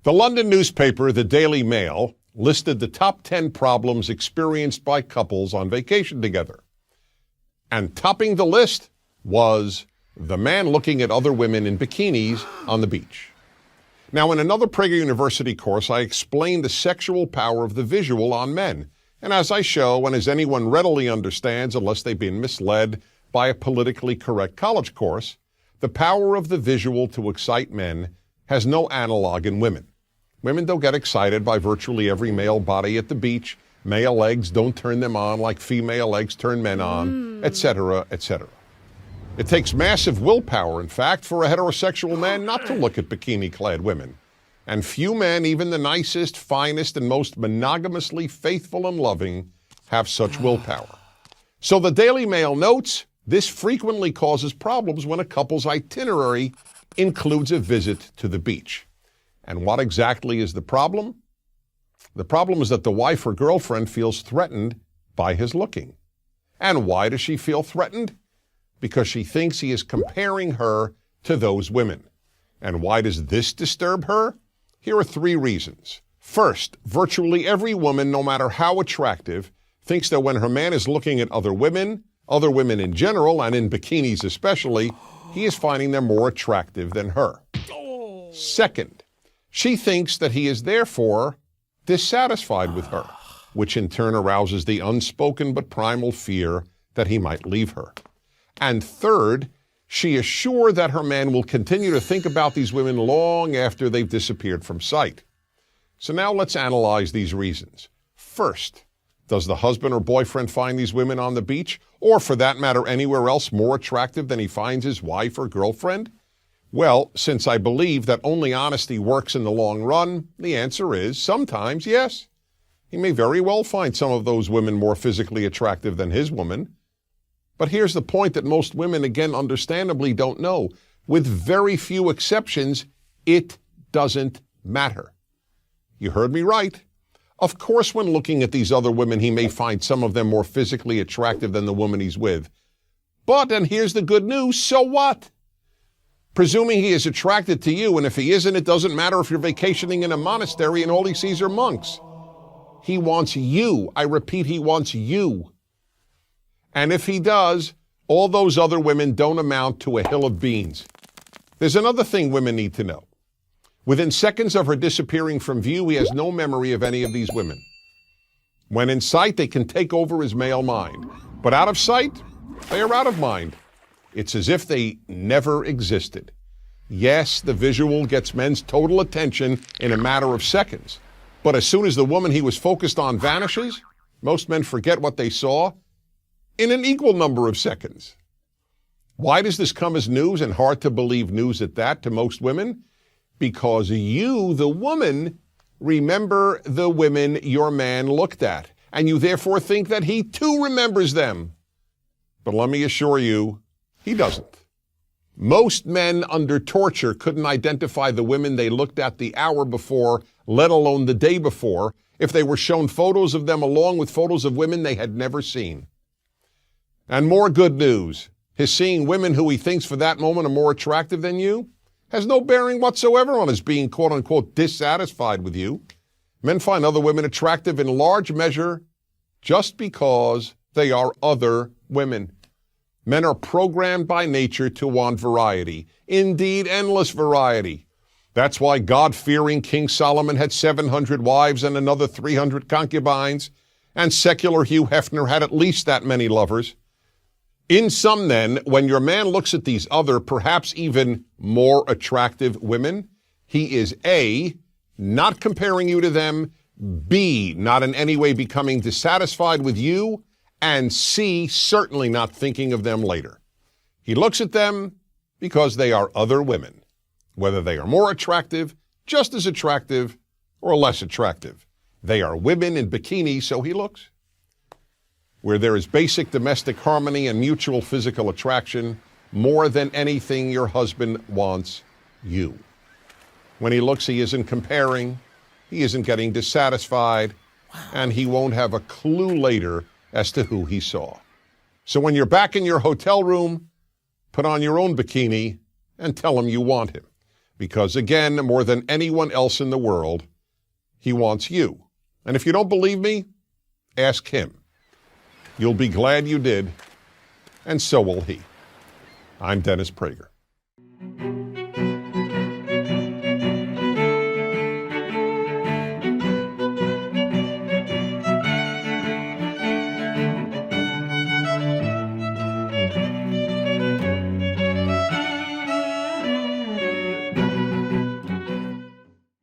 The London newspaper, the Daily Mail, listed the top 10 problems experienced by couples on vacation together. And topping the list was the man looking at other women in bikinis on the beach. Now, in another Prager University course, I explained the sexual power of the visual on men. And as I show, and as anyone readily understands, unless they've been misled by a politically correct college course, the power of the visual to excite men has no analog in women. Women don't get excited by virtually every male body at the beach. Male legs don't turn them on like female legs turn men on, etc., etc. It takes massive willpower, in fact, for a heterosexual man not to look at bikini-clad women. And few men, even the nicest, finest, and most monogamously faithful and loving, have such willpower. So the Daily Mail notes, this frequently causes problems when a couple's itinerary includes a visit to the beach. And what exactly is the problem? The problem is that the wife or girlfriend feels threatened by his looking. And why does she feel threatened? Because she thinks he is comparing her to those women. And why does this disturb her? Here are 3 reasons. First, virtually every woman, no matter how attractive, thinks that when her man is looking at other women in general, and in bikinis especially, he is finding them more attractive than her. Second, she thinks that he is therefore dissatisfied with her, which in turn arouses the unspoken but primal fear that he might leave her. And third, she is sure that her man will continue to think about these women long after they've disappeared from sight. So now let's analyze these reasons. First, does the husband or boyfriend find these women on the beach, or for that matter anywhere else, more attractive than he finds his wife or girlfriend? Well, since I believe that only honesty works in the long run, the answer is sometimes yes. He may very well find some of those women more physically attractive than his woman. But here's the point that most women, again, understandably don't know. With very few exceptions, it doesn't matter. You heard me right. Of course, when looking at these other women, he may find some of them more physically attractive than the woman he's with. But, and here's the good news, so what? Presuming he is attracted to you, and if he isn't, it doesn't matter if you're vacationing in a monastery and all he sees are monks. He wants you. I repeat, he wants you. And if he does, all those other women don't amount to a hill of beans. There's another thing women need to know. Within seconds of her disappearing from view, he has no memory of any of these women. When in sight, they can take over his male mind. But out of sight, they are out of mind. It's as if they never existed. Yes, the visual gets men's total attention in a matter of seconds. But as soon as the woman he was focused on vanishes, most men forget what they saw in an equal number of seconds. Why does this come as news, and hard to believe news at that, to most women? Because you, the woman, remember the women your man looked at, and you therefore think that he too remembers them. But let me assure you, he doesn't. Most men under torture couldn't identify the women they looked at the hour before, let alone the day before, if they were shown photos of them along with photos of women they had never seen. And more good news, his seeing women who he thinks for that moment are more attractive than you has no bearing whatsoever on his being quote-unquote dissatisfied with you. Men find other women attractive in large measure just because they are other women. Men are programmed by nature to want variety, indeed endless variety. That's why God-fearing King Solomon had 700 wives and another 300 concubines, and secular Hugh Hefner had at least that many lovers. In sum, then, when your man looks at these other, perhaps even more attractive women, he is A, not comparing you to them, B, not in any way becoming dissatisfied with you, and C, certainly not thinking of them later. He looks at them because they are other women, whether they are more attractive, just as attractive, or less attractive. They are women in bikinis, so he looks. Where there is basic domestic harmony and mutual physical attraction, more than anything your husband wants you. When he looks, he isn't comparing, he isn't getting dissatisfied, and he won't have a clue later as to who he saw. So when you're back in your hotel room, put on your own bikini and tell him you want him. Because again, more than anyone else in the world, he wants you. And if you don't believe me, ask him. You'll be glad you did, and so will he. I'm Dennis Prager.